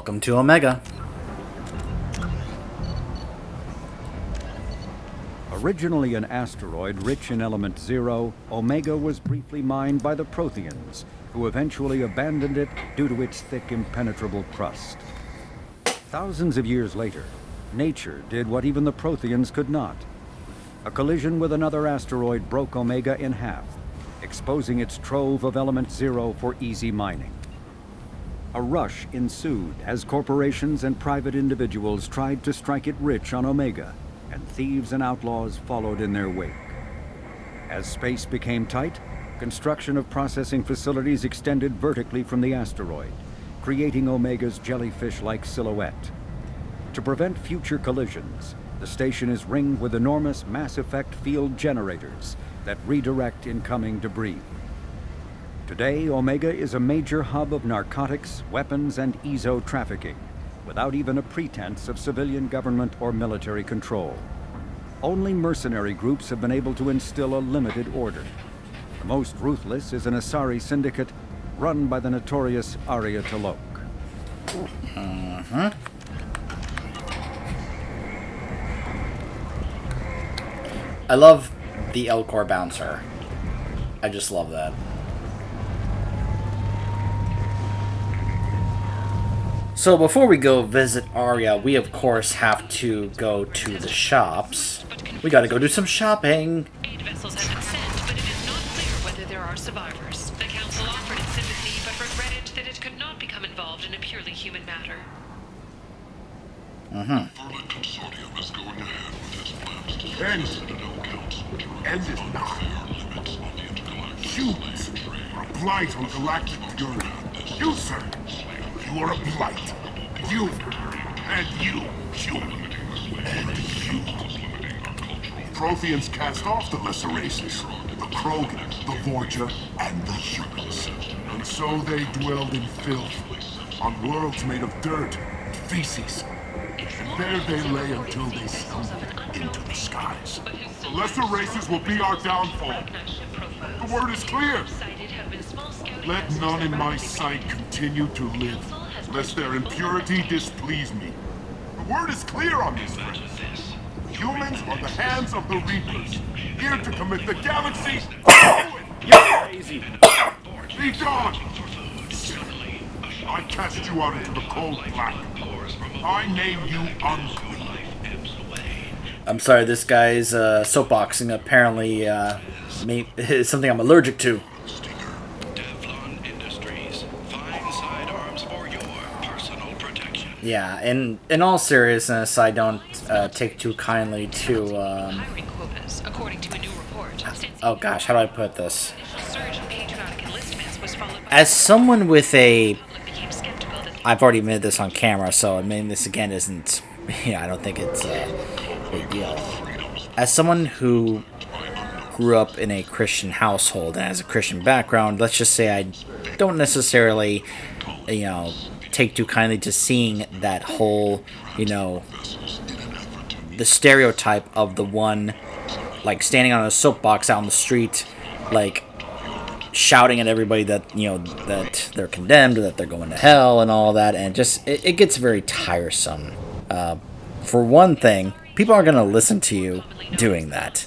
Welcome to Omega. Originally an asteroid rich in element zero, Omega was briefly mined by the Protheans, who eventually abandoned it due to its thick, impenetrable crust. Thousands of years later, nature did what even the Protheans could not. A collision with another asteroid broke Omega in half, exposing its trove of element zero for easy mining. A rush ensued as corporations and private individuals tried to strike it rich on Omega, and thieves and outlaws followed in their wake. As space became tight, construction of processing facilities extended vertically from the asteroid, creating Omega's jellyfish-like silhouette. To prevent future collisions, the station is ringed with enormous mass-effect field generators that redirect incoming debris. Today, Omega is a major hub of narcotics, weapons, and EZO trafficking, without even a pretense of civilian government or military control. Only mercenary groups have been able to instill a limited order. The most ruthless is an Asari syndicate run by the notorious Aria. I love the Elcor bouncer. I just love that. So before we go visit Aria, we of course have to go to the shops. We gotta go do some shopping. Aid vessels have been sent, but it is not clear whether there are survivors. The Council offered its sympathy, but regretted that it could not become involved in a purely human matter. Furman Consortium is going ahead with its plans to end this now. Humans are a blight on galactic purity. You, sir, you are a blight. You, and you, human, and you. Protheans cast off the lesser races, the Krogan, the Vorja, and the humans. And so they dwelled in filth, on worlds made of dirt, feces. And there they lay until they stumbled into the skies. The lesser races will be our downfall. The word is clear. Let none in my sight continue to live, lest their impurity displease me. The word is clear on this, friends. Humans are the hands of the Reapers, here to commit the galaxy. You're crazy. Be gone! I cast you out into the cold black. I name you unclean. I'm sorry, this guy's soapboxing apparently is something I'm allergic to. Yeah, and in all seriousness, I don't take too kindly to, oh gosh, how do I put this? As someone with a... I've already admitted this on camera, so I mean, this again isn't... Yeah, I don't think it's a big deal. As someone who grew up in a Christian household and has a Christian background, let's just say I don't necessarily, take too kindly to seeing that whole, the stereotype of the one, like, standing on a soapbox out on the street, like, shouting at everybody that, that they're condemned, or that they're going to hell and all that, and just, it gets very tiresome. For one thing, people aren't going to listen to you doing that.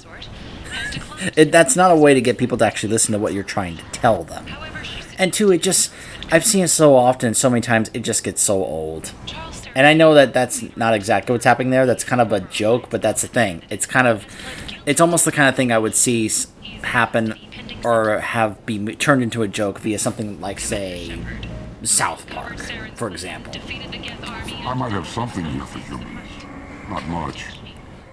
That's not a way to get people to actually listen to what you're trying to tell them. And two, I've seen it so often, so many times, it just gets so old. And I know that that's not exactly what's happening there. That's kind of a joke, but that's the thing. It's almost the kind of thing I would see happen or have be turned into a joke via something like, say, South Park, for example. I might have something here for humans. Not much.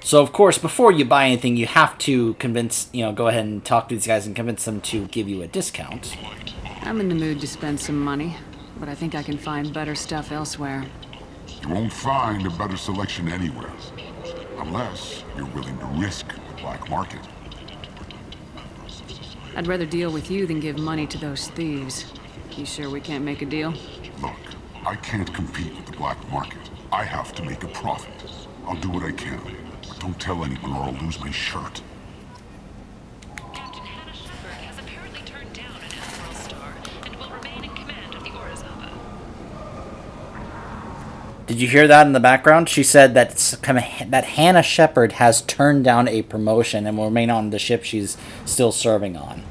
So, of course, before you buy anything, you have to convince, go ahead and talk to these guys and convince them to give you a discount. I'm in the mood to spend some money, but I think I can find better stuff elsewhere. You won't find a better selection anywhere. Unless you're willing to risk the black market. I'd rather deal with you than give money to those thieves. You sure we can't make a deal? Look, I can't compete with the black market. I have to make a profit. I'll do what I can. But don't tell anyone or I'll lose my shirt. Did you hear that in the background? She said that Hannah Shepard has turned down a promotion and will remain on the ship she's still serving on.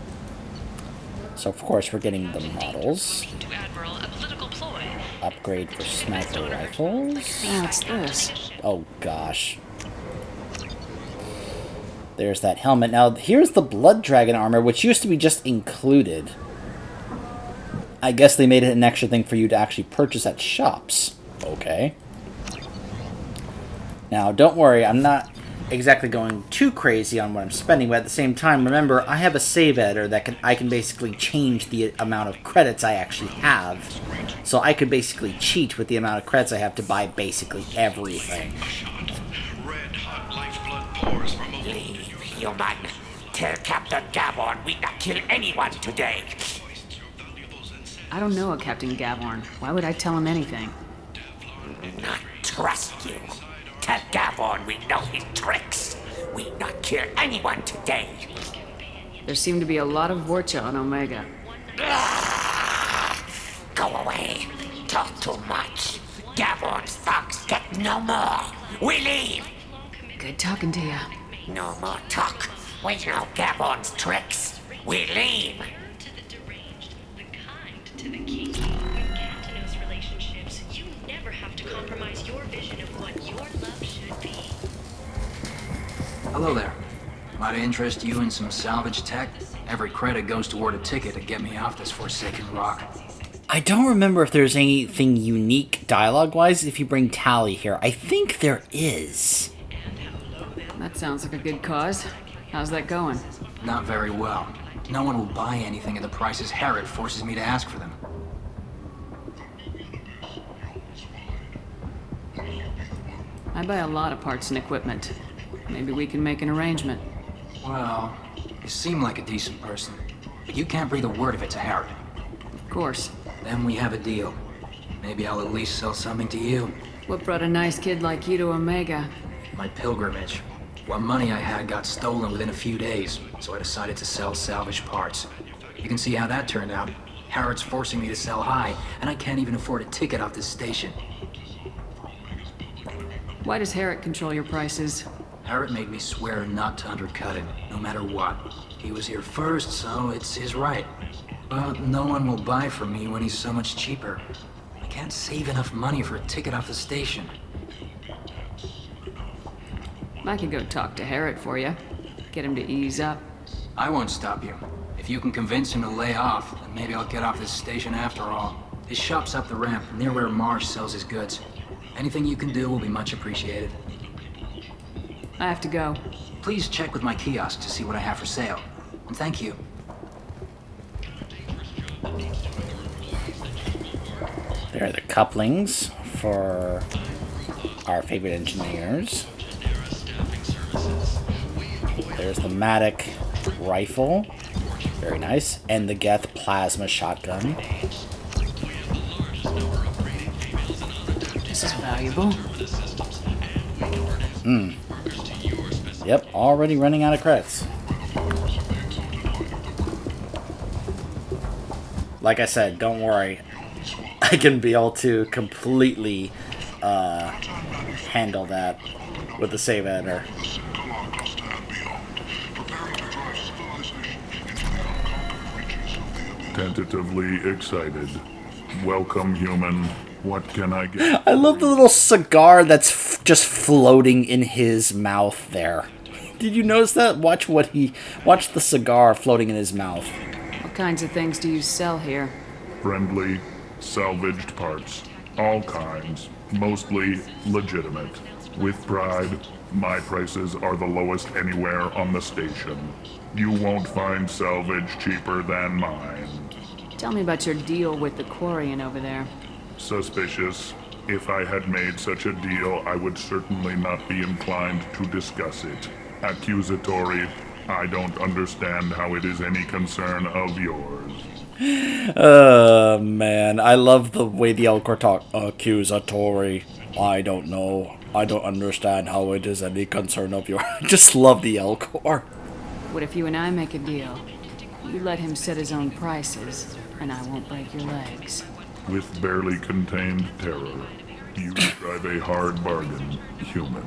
So of course we're getting the models. To Admiral, a political ploy. Upgrade for sniper rifles. What's this? Oh gosh. There's that helmet. Now here's the Blood Dragon armor, which used to be just included. I guess they made it an extra thing for you to actually purchase at shops. Okay. Now, don't worry, I'm not exactly going too crazy on what I'm spending, but at the same time, remember, I have a save editor that I can basically change the amount of credits I actually have. So I could basically cheat with the amount of credits I have to buy basically everything. Leave, human. Tell Captain Gavorn we not kill anyone today. I don't know a Captain Gavorn. Why would I tell him anything? Not trust you. Tell Gavorn we know his tricks. We not kill anyone today. There seem to be a lot of Vorcha on Omega. Go away. Talk too much. Gavorn's thugs get no more. We leave. Good talking to you. No more talk. We know Gavorn's tricks. We leave. To the deranged, the kind to the king. With Cantino's relationships, you never have to compromise your vision of what your love should be. Hello there. Might I interest you in some salvage tech? Every credit goes toward a ticket to get me off this forsaken rock. I don't remember if there's anything unique dialogue-wise if you bring Tally here. I think there is. That sounds like a good cause. How's that going? Not very well. No one will buy anything at the prices Herod forces me to ask for them. I buy a lot of parts and equipment. Maybe we can make an arrangement. Well, you seem like a decent person, but you can't breathe a word of it to Herod. Of course. Then we have a deal. Maybe I'll at least sell something to you. What brought a nice kid like you to Omega? My pilgrimage. What money I had got stolen within a few days, so I decided to sell salvage parts. You can see how that turned out. Herod's forcing me to sell high, and I can't even afford a ticket off this station. Why does Herod control your prices? Herod made me swear not to undercut him, no matter what. He was here first, so it's his right. But no one will buy from me when he's so much cheaper. I can't save enough money for a ticket off the station. I could go talk to Herod for you. Get him to ease up. I won't stop you. If you can convince him to lay off, then maybe I'll get off this station after all. His shop's up the ramp, near where Marsh sells his goods. Anything you can do will be much appreciated. I have to go. Please check with my kiosk to see what I have for sale. And thank you. There are the couplings for our favorite engineers. There's the Matic rifle. Very nice. And the Geth plasma shotgun. This is valuable. Yep, already running out of credits. Like I said, don't worry. I can be able to completely handle that with the save editor. Tentatively excited. Welcome, human. What can I get? I love the little cigar that's just floating in his mouth there. Did you notice that? Watch the cigar floating in his mouth. What kinds of things do you sell here? Friendly, salvaged parts. All kinds. Mostly legitimate. With pride, my prices are the lowest anywhere on the station. You won't find salvage cheaper than mine. Tell me about your deal with the Quarian over there. Suspicious. If I had made such a deal, I would certainly not be inclined to discuss it. Accusatory. I don't understand how it is any concern of yours. Man, I love the way the Elcor talk. Accusatory. I don't know. I don't understand how it is any concern of yours. I just love the Elcor. What if you and I make a deal? You let him set his own prices, and I won't break your legs. With barely contained terror. You drive a hard bargain, human.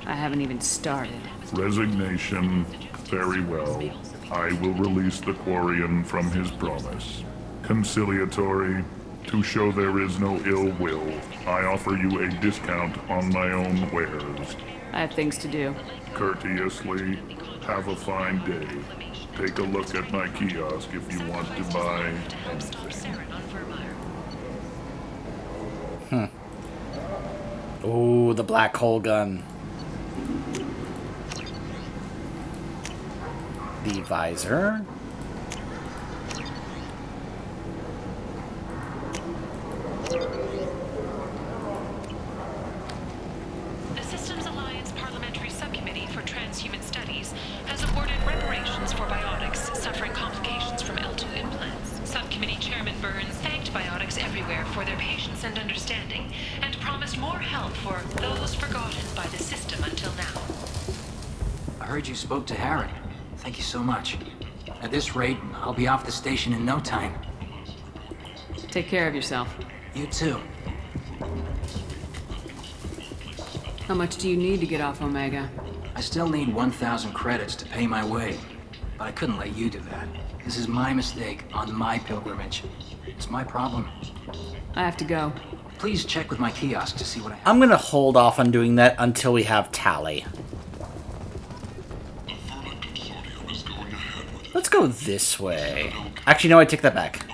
I haven't even started. Resignation. Very well. I will release the Quarian from his promise. Conciliatory. To show there is no ill will, I offer you a discount on my own wares. I have things to do. Courteously, have a fine day. Take a look at my kiosk if you want to buy anything. Ooh, the black hole gun. The visor. The Systems Alliance Parliamentary Subcommittee for Transhuman Studies has awarded reparations for biotics suffering complications from L2 implants. Subcommittee Chairman Burns thanked biotics everywhere for their patience and understanding, and promised more help for those forgotten by the system until now. I heard you spoke to Harry. Thank you so much. At this rate, I'll be off the station in no time. Take care of yourself. You too. How much do you need to get off Omega? I still need 1,000 credits to pay my way, but I couldn't let you do that. This is my mistake on my pilgrimage. It's my problem. I have to go. Please check with my kiosk to see what I have. I'm gonna hold off on doing that until we have Tally. Let's go this way. Actually, no, I take that back.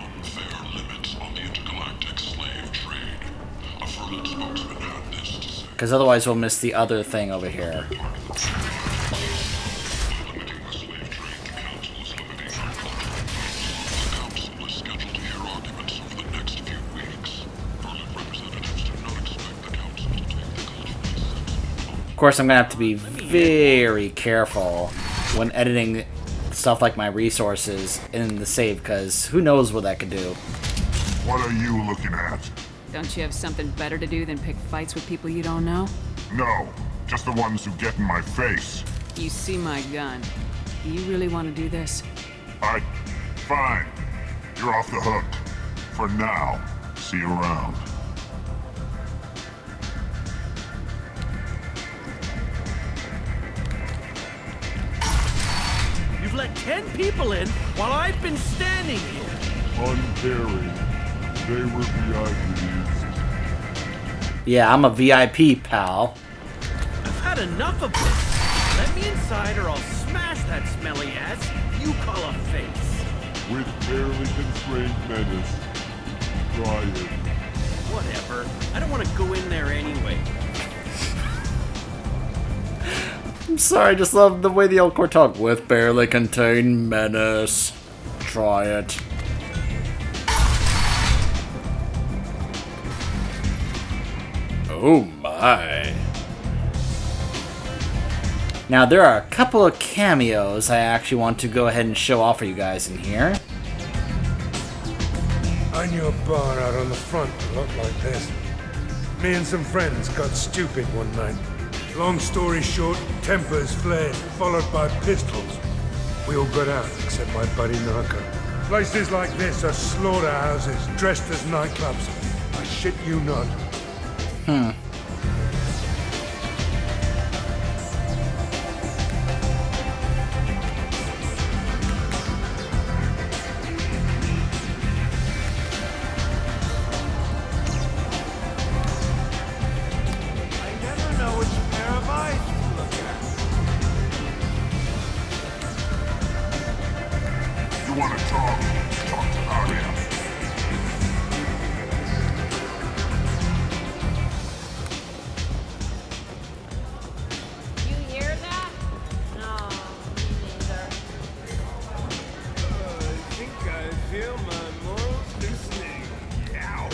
Because otherwise we'll miss the other thing over here. Of course, I'm going to have to be very careful when editing stuff like my resources in the save, because who knows what that could do. What are you looking at? Don't you have something better to do than pick fights with people you don't know? No, just the ones who get in my face. You see my gun. Do you really want to do this? Fine. You're off the hook. For now. See you around. You've let 10 people in while I've been standing here. Uncaring. They were VIPs. Yeah, I'm a VIP, pal. I've had enough of this. Let me inside or I'll smash that smelly ass you call a face. With barely constrained menace. Try it. Whatever. I don't want to go in there anyway. I'm sorry, I just love the way the Elcor talk. With barely contained menace. Try it. Oh my. Now there are a couple of cameos I actually want to go ahead and show off for you guys in here. I knew a bar out on the front that looked like this. Me and some friends got stupid one night. Long story short, tempers flared, followed by pistols. We all got out, except my buddy Narco. Places like this are slaughterhouses, dressed as nightclubs. I shit you not. You want to talk? Talk to Aria. You hear that? No, me neither. I think I feel my morals loosening. Yow.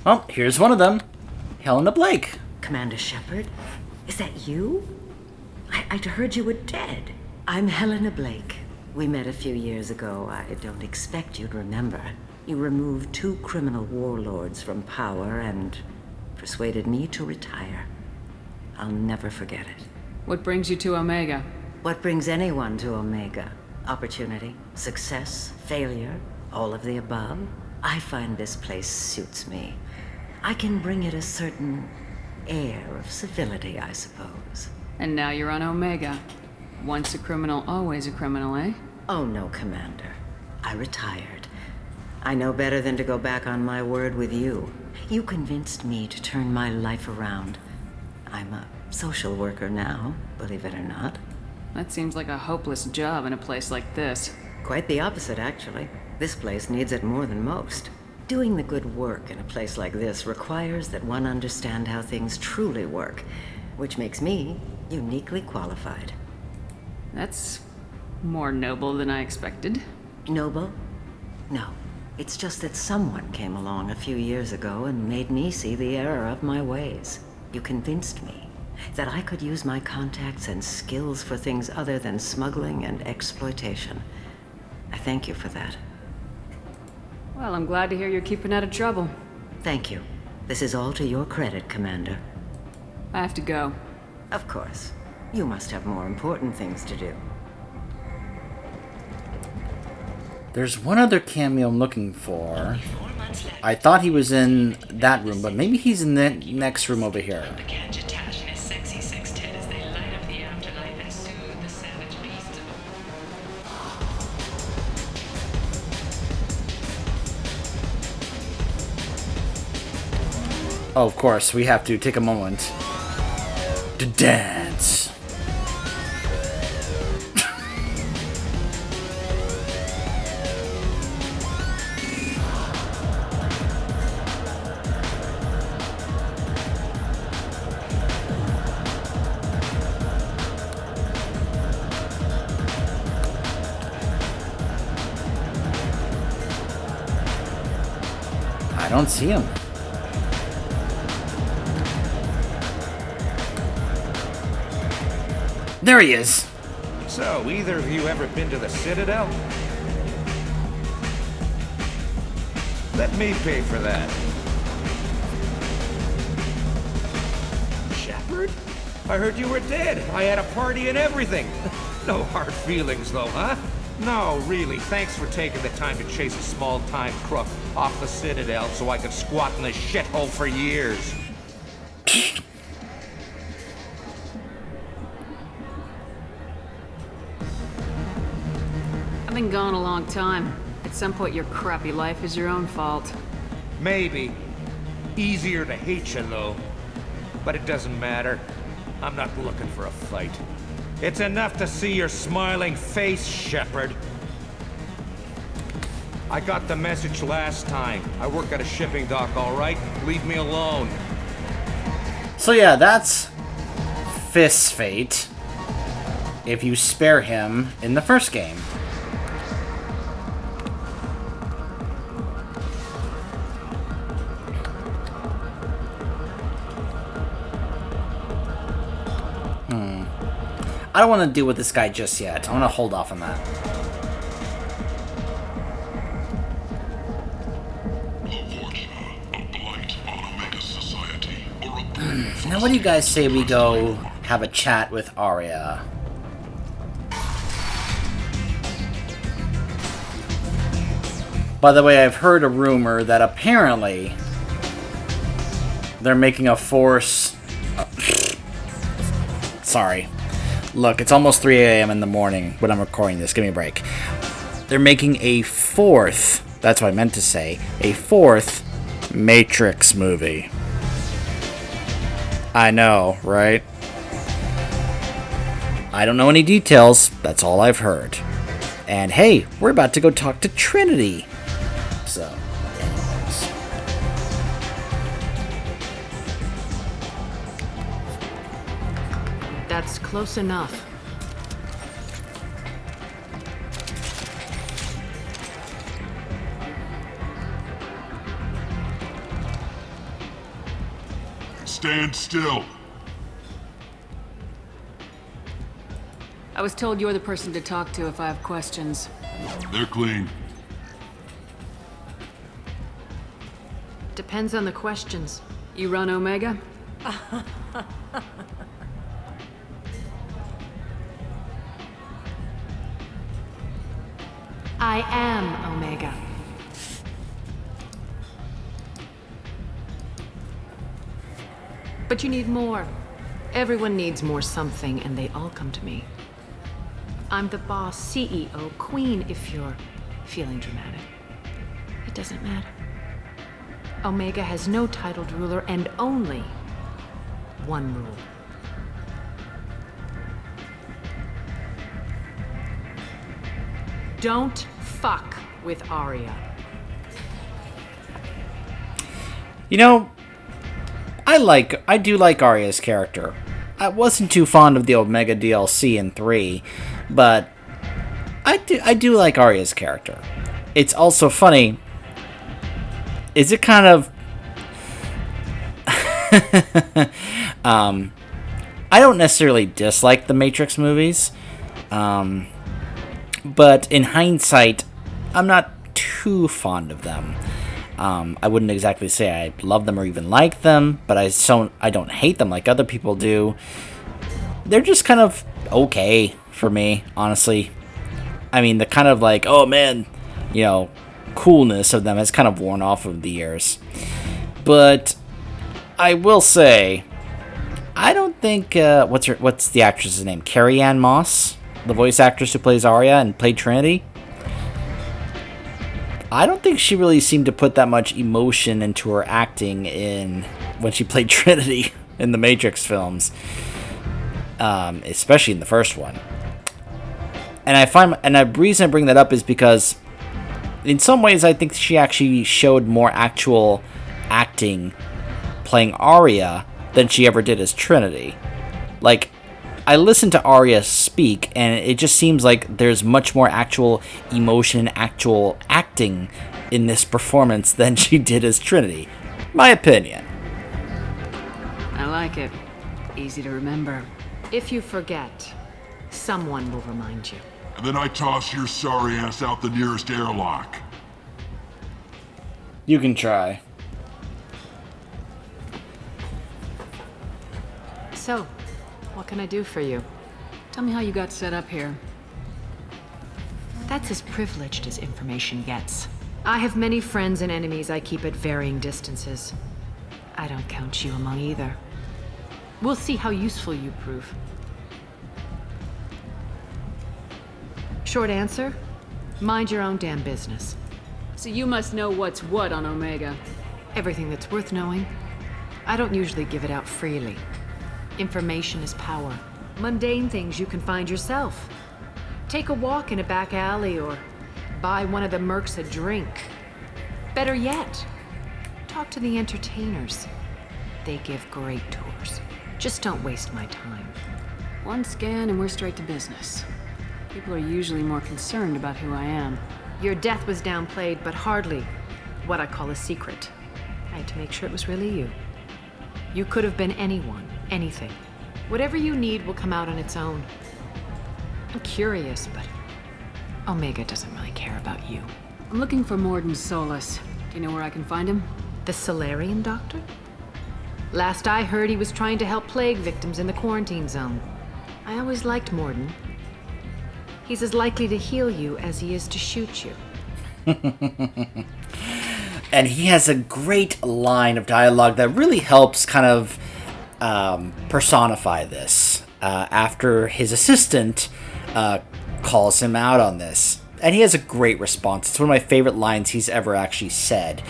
Oh, here's one of them. Helena Blake. Commander Shepard? Is that you? I'd heard you were dead. I'm Helena Blake. We met a few years ago. I don't expect you'd remember. You removed 2 criminal warlords from power and persuaded me to retire. I'll never forget it. What brings you to Omega? What brings anyone to Omega? Opportunity, success, failure, all of the above? I find this place suits me. I can bring it a certain air of civility, I suppose. And now you're on Omega. Once a criminal, always a criminal, eh? Oh no, Commander. I retired. I know better than to go back on my word with you. You convinced me to turn my life around. I'm a social worker now, believe it or not. That seems like a hopeless job in a place like this. Quite the opposite, actually. This place needs it more than most. Doing the good work in a place like this requires that one understand how things truly work, which makes me uniquely qualified. That's more noble than I expected. Noble? No. It's just that someone came along a few years ago and made me see the error of my ways. You convinced me that I could use my contacts and skills for things other than smuggling and exploitation. I thank you for that. Well, I'm glad to hear you're keeping out of trouble. Thank you. This is all to your credit, Commander. I have to go. Of course. You must have more important things to do. There's one other cameo I'm looking for. I thought he was in that room, but maybe he's in the next room over here. Oh, of course, we have to take a moment to dance. I don't see him. There he is. So, either of you ever been to the Citadel? Let me pay for that. Shepard? I heard you were dead. I had a party and everything. No hard feelings, though, huh? No, really. Thanks for taking the time to chase a small-time crook off the Citadel so I could squat in this shithole for years. I've been gone a long time. At some point, your crappy life is your own fault. Maybe. Easier to hate you, though. But it doesn't matter. I'm not looking for a fight. It's enough to see your smiling face, Shepard. I got the message last time. I work at a shipping dock, all right? Leave me alone. So yeah, that's Fist's fate if you spare him in the first game. I don't want to deal with this guy just yet. I want to hold off on that. Now what do you guys say we go have a chat with Aria? By the way, I've heard a rumor that apparently they're making a force... Sorry. Look, it's almost 3 a.m. in the morning when I'm recording this. Give me a break. They're making a fourth, that's what I meant to say, a fourth Matrix movie. I know, right? I don't know any details. That's all I've heard. And hey, we're about to go talk to Trinity. So, anyways. That's close enough. Stand still. I was told you're the person to talk to if I have questions. They're clean. Depends on the questions. You run Omega? I am Omega. But you need more. Everyone needs more something, and they all come to me. I'm the boss, CEO, queen, if you're feeling dramatic. It doesn't matter. Omega has no titled ruler and only one rule. Don't fuck with Aria. You know, I do like Aria's character. I wasn't too fond of the Omega DLC in 3, but I do like Aria's character. It's also funny. Is it kind of I don't necessarily dislike the Matrix movies. But in hindsight, I'm not too fond of them. I wouldn't exactly say I love them or even like them, but I don't hate them like other people do. They're just kind of okay for me, honestly. I mean, the kind of like, oh man, you know, coolness of them has kind of worn off over the years. But I will say, I don't think what's the actress's name? Carrie-Anne Moss, the voice actress who plays Aria and played Trinity. I don't think she really seemed to put that much emotion into her acting when she played Trinity in the Matrix films, especially in the first one. And the reason I bring that up is because in some ways I think she actually showed more actual acting playing Aria than she ever did as Trinity. Like, I listened to Aria speak, and it just seems like there's much more actual emotion, actual acting in this performance than she did as Trinity. My opinion. I like it. Easy to remember. If you forget, someone will remind you. And then I toss your sorry ass out the nearest airlock. You can try. So, what can I do for you? Tell me how you got set up here. That's as privileged as information gets. I have many friends and enemies I keep at varying distances. I don't count you among either. We'll see how useful you prove. Short answer? Mind your own damn business. So you must know what's what on Omega. Everything that's worth knowing. I don't usually give it out freely. Information is power. Mundane things you can find yourself. Take a walk in a back alley or buy one of the mercs a drink. Better yet, talk to the entertainers. They give great tours. Just don't waste my time. One scan and we're straight to business. People are usually more concerned about who I am. Your death was downplayed, but hardly what I call a secret. I had to make sure it was really you. You could have been anyone, anything. Whatever you need will come out on its own. I'm curious, but Omega doesn't really care about you. I'm looking for Morden Solus. Do you know where I can find him? The Solarian doctor? Last I heard, he was trying to help plague victims in the quarantine zone. I always liked Morden. He's as likely to heal you as he is to shoot you. And he has a great line of dialogue that really helps kind of personify this. After his assistant calls him out on this. And he has a great response. It's one of my favorite lines he's ever actually said.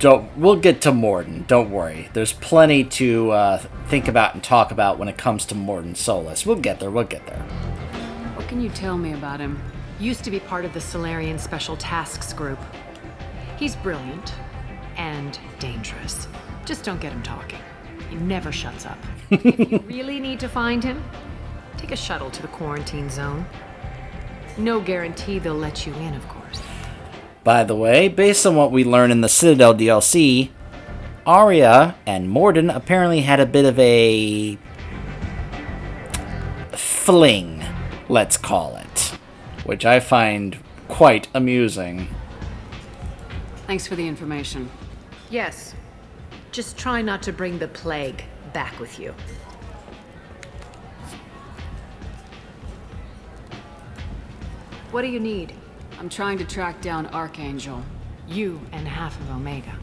We'll get to Morden, don't worry. There's plenty to think about and talk about when it comes to Morden Solus. We'll get there. What can you tell me about him? Used to be part of the Solarian Special Tasks Group. He's brilliant and dangerous. Just don't get him talking. He never shuts up. If you really need to find him, take a shuttle to the quarantine zone. No guarantee they'll let you in, of course. By the way, based on what we learn in the Citadel DLC, Aria and Morden apparently had a bit of a fling, let's call it, which I find quite amusing. Thanks for the information. Yes. Just try not to bring the plague back with you. What do you need? I'm trying to track down Archangel. You and half of Omega.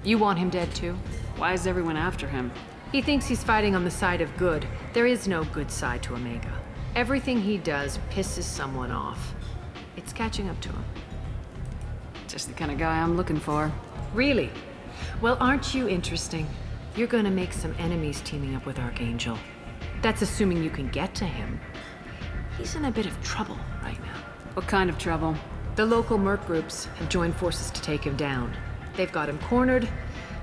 You want him dead too? Why is everyone after him? He thinks he's fighting on the side of good. There is no good side to Omega. Everything he does pisses someone off. It's catching up to him. Just the kind of guy I'm looking for. Really? Well, aren't you interesting? You're gonna make some enemies teaming up with Archangel. That's assuming you can get to him. He's in a bit of trouble right now. What kind of trouble? The local merc groups have joined forces to take him down. They've got him cornered,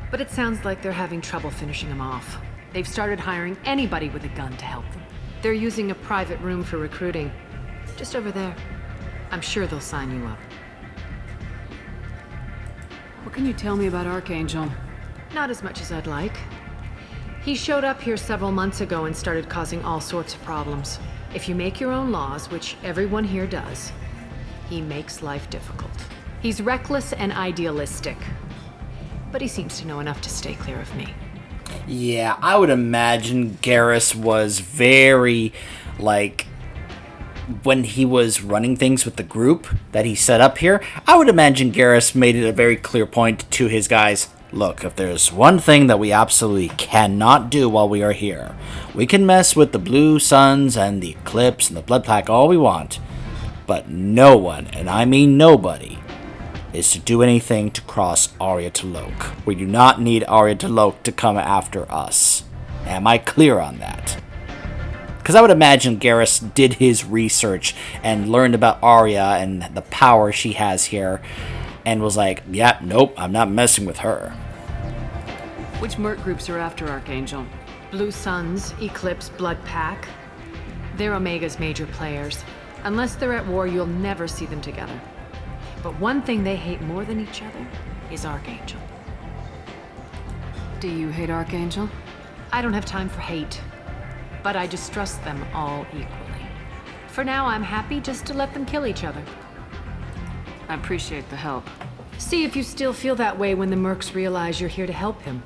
but it sounds like they're having trouble finishing him off. They've started hiring anybody with a gun to help them. They're using a private room for recruiting. Just over there. I'm sure they'll sign you up. What can you tell me about Archangel? Not as much as I'd like. He showed up here several months ago and started causing all sorts of problems. If you make your own laws, which everyone here does, he makes life difficult. He's reckless and idealistic. But he seems to know enough to stay clear of me. Yeah, I would imagine Garrus was very, like, when he was running things with the group that he set up here, I would imagine Garrus made it a very clear point to his guys. Look, if there's one thing that we absolutely cannot do while we are here, we can mess with the Blue Suns and the Eclipse and the Blood Pack all we want, but no one, and I mean nobody, is to do anything to cross Aria to Loke. We do not need Aria to Loke to come after us. Am I clear on that? Because I would imagine Garrus did his research and learned about Aria and the power she has here, and was like, yeah, nope, I'm not messing with her. Which merc groups are after Archangel? Blue Suns, Eclipse, Blood Pack. They're Omega's major players. Unless they're at war, you'll never see them together. But one thing they hate more than each other is Archangel. Do you hate Archangel? I don't have time for hate, but I distrust them all equally. For now, I'm happy just to let them kill each other. I appreciate the help. See if you still feel that way when the mercs realize you're here to help him.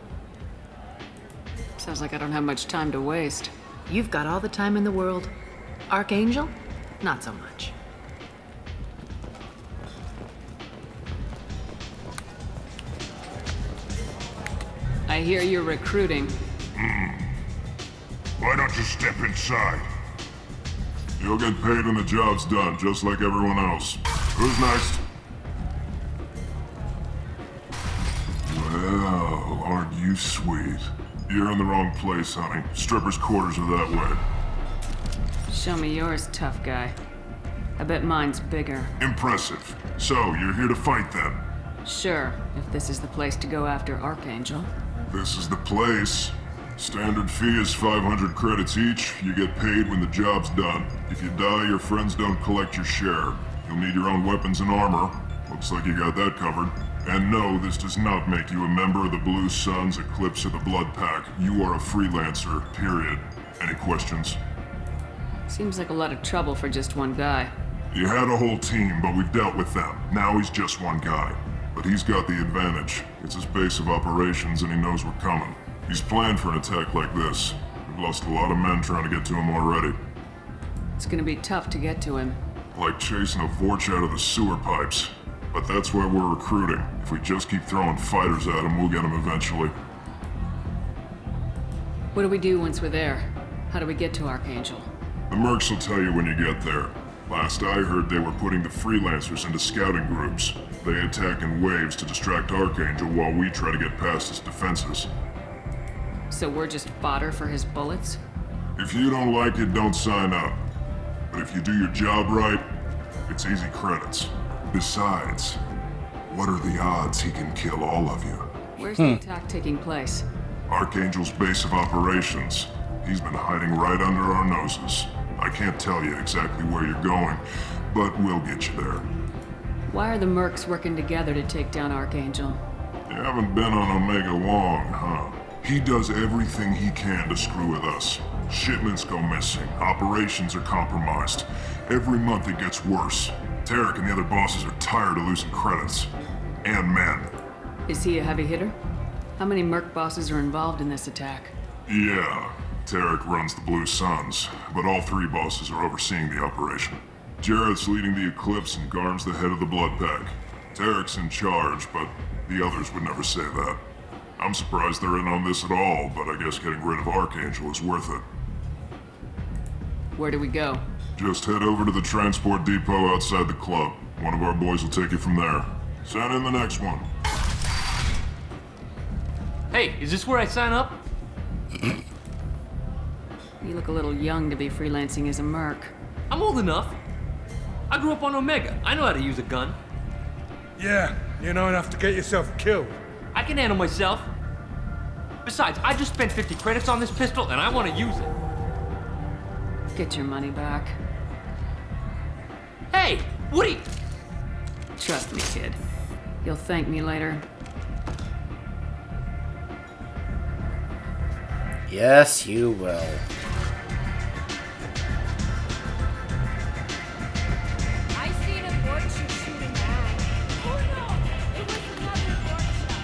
Sounds like I don't have much time to waste. You've got all the time in the world. Archangel? Not so much. I hear you're recruiting. Why don't you step inside? You'll get paid when the job's done, just like everyone else. Who's next? Well, aren't you sweet? You're in the wrong place, honey. Strippers' quarters are that way. Show me yours, tough guy. I bet mine's bigger. Impressive. So, you're here to fight then? Sure, if this is the place to go after Archangel. This is the place. Standard fee is 500 credits each. You get paid when the job's done. If you die, your friends don't collect your share. You'll need your own weapons and armor. Looks like you got that covered. And no, this does not make you a member of the Blue Suns, Eclipse, or the Blood Pack. You are a freelancer, period. Any questions? Seems like a lot of trouble for just one guy. You had a whole team, but we've dealt with them. Now he's just one guy. But he's got the advantage. It's his base of operations and he knows we're coming. He's planned for an attack like this. We've lost a lot of men trying to get to him already. It's gonna be tough to get to him. Like chasing a Vorch out of the sewer pipes. But that's why we're recruiting. If we just keep throwing fighters at him, we'll get him eventually. What do we do once we're there? How do we get to Archangel? The mercs will tell you when you get there. Last I heard, they were putting the freelancers into scouting groups. They attack in waves to distract Archangel while we try to get past his defenses. So we're just fodder for his bullets? If you don't like it, don't sign up. But if you do your job right, it's easy credits. Besides, what are the odds he can kill all of you? Where's the attack taking place? Archangel's base of operations. He's been hiding right under our noses. I can't tell you exactly where you're going, but we'll get you there. Why are the mercs working together to take down Archangel? You haven't been on Omega long, huh? He does everything he can to screw with us. Shipments go missing, operations are compromised. Every month it gets worse. Tarek and the other bosses are tired of losing credits. And men. Is he a heavy hitter? How many merc bosses are involved in this attack? Yeah, Tarek runs the Blue Suns, but all three bosses are overseeing the operation. Jarrett's leading the Eclipse and Garm's the head of the Blood Pack. Tarek's in charge, but the others would never say that. I'm surprised they're in on this at all, but I guess getting rid of Archangel is worth it. Where do we go? Just head over to the transport depot outside the club. One of our boys will take you from there. Send in the next one. Hey, is this where I sign up? You look a little young to be freelancing as a merc. I'm old enough. I grew up on Omega. I know how to use a gun. Yeah, you know enough to get yourself killed. I can handle myself. Besides, I just spent 50 credits on this pistol and I want to use it. Get your money back. Hey, Woody! Trust me, kid. You'll thank me later. Yes, you will. I seen a Vorcha shooting back. Oh no! It was another Vorcha.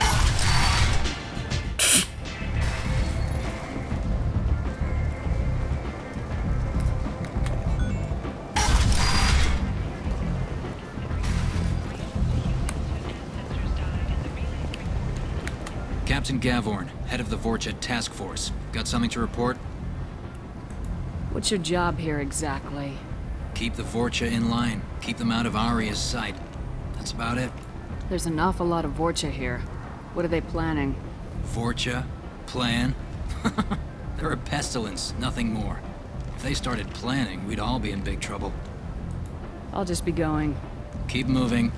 Captain Gavorn, head of the Vorcha task force. Got something to report? What's your job here exactly? Keep the Vorcha in line. Keep them out of Aria's sight. That's about it. There's an awful lot of Vorcha here. What are they planning? Vorcha? Plan? They're a pestilence, nothing more. If they started planning, we'd all be in big trouble. I'll just be going. Keep moving.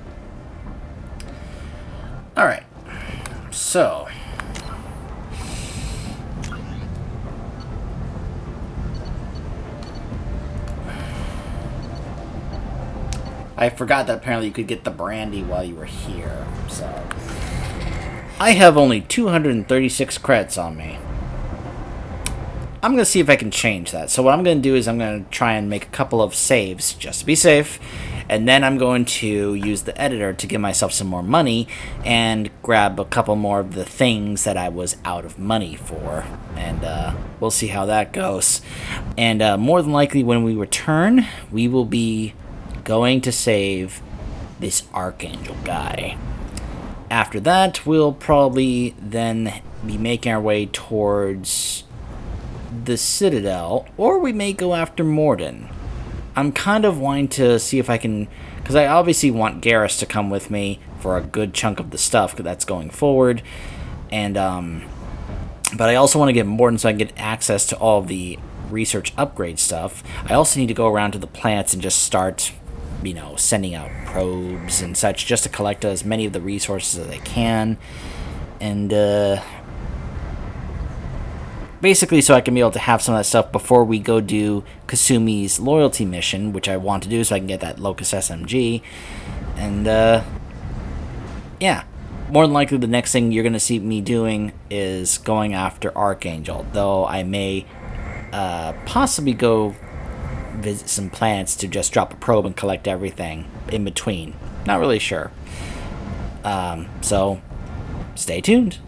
Alright. So. I forgot that apparently you could get the brandy while you were here, so. I have only 236 credits on me. I'm going to see if I can change that. So what I'm going to do is I'm going to try and make a couple of saves, just to be safe. And then I'm going to use the editor to give myself some more money and grab a couple more of the things that I was out of money for. And we'll see how that goes. And more than likely when we return, we will be going to save this Archangel guy. After that, we'll probably then be making our way towards the Citadel, or we may go after Morden. I'm kind of wanting to see if I can, because I obviously want Garrus to come with me for a good chunk of the stuff that's going forward, and but I also want to get Morden so I can get access to all the research upgrade stuff. I also need to go around to the planets and just start, you know, sending out probes and such, just to collect as many of the resources as I can, and basically so I can be able to have some of that stuff before we go do Kasumi's loyalty mission, which I want to do so I can get that Locust SMG, and yeah, more than likely the next thing you're going to see me doing is going after Archangel, though I may possibly go visit some planets to just drop a probe and collect everything in between. Not really sure. So, stay tuned.